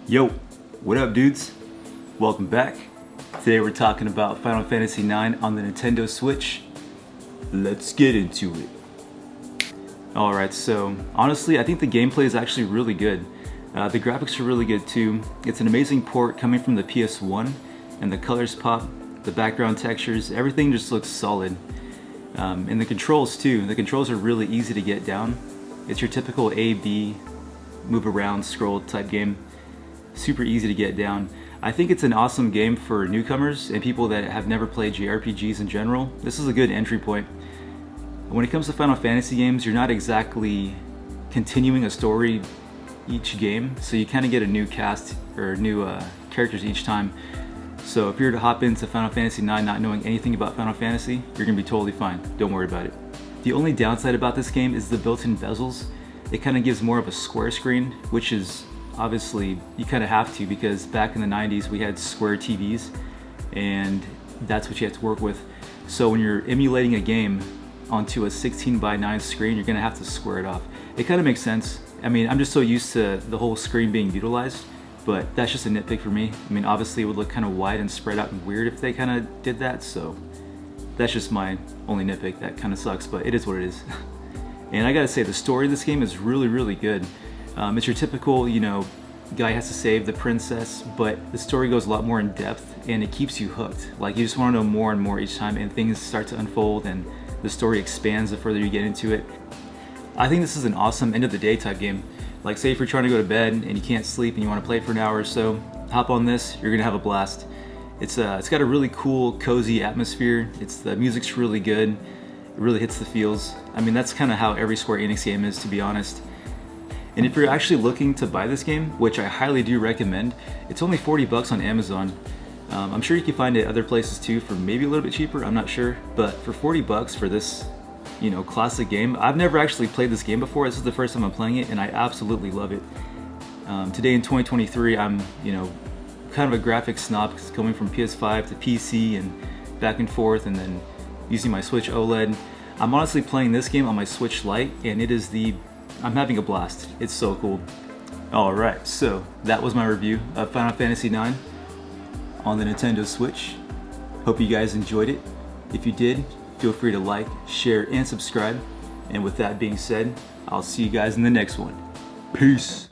Yo, what up dudes? Welcome back. Today we're talking about Final Fantasy IX on the Nintendo Switch. Let's get into it. Alright, so honestly I think the gameplay is actually really good. The graphics are really good too. It's an amazing port coming from the PS1 and the colors pop, the background textures, everything just looks solid. And the controls too. The controls are really easy to get down. It's your typical A, B, move around, scroll type game. Super easy to get down. I think it's an awesome game for newcomers and people that have never played JRPGs in general. This is a good entry point. When it comes to Final Fantasy games, you're not exactly continuing a story each game, so you kind of get a new cast or new characters each time. So if you were to hop into Final Fantasy IX not knowing anything about Final Fantasy, you're going to be totally fine. Don't worry about it. The only downside about this game is the built-in bezels. It kind of gives more of a square screen, which is obviously you kind of have to, because back in the 90s we had square TVs and that's what you have to work with. So when you're emulating a game onto a 16:9 screen, you're going to have to square it off. It kind of makes sense. I mean, I'm just so used to the whole screen being utilized, but that's just a nitpick for me. I mean, obviously it would look kind of wide and spread out and weird if they kind of did that, so that's just my only nitpick. That kind of sucks, but it is what it is. And I gotta say, the story of this game is really, really good. It's your typical, guy has to save the princess, but the story goes a lot more in depth and it keeps you hooked. Like, you just want to know more and more each time, and things start to unfold and the story expands the further you get into it. I think this is an awesome end of the day type game. Like, say if you're trying to go to bed and you can't sleep and you want to play it for an hour or so, hop on this, you're gonna have a blast. It's got a really cool, cozy atmosphere. The music's really good. It really hits the feels. I mean, that's kind of how every Square Enix game is, to be honest. And if you're actually looking to buy this game, which I highly do recommend, it's only 40 bucks on Amazon. I'm sure you can find it other places too for maybe a little bit cheaper, I'm not sure. But for 40 bucks for this, classic game, I've never actually played this game before. This is the first time I'm playing it and I absolutely love it. Today in 2023, I'm, kind of a graphics snob because it's coming from PS5 to PC and back and forth, and then using my Switch OLED. I'm honestly playing this game on my Switch Lite and I'm having a blast. It's so cool. Alright, so that was my review of Final Fantasy IX on the Nintendo Switch. Hope you guys enjoyed it. If you did, feel free to like, share, and subscribe. And with that being said, I'll see you guys in the next one. Peace!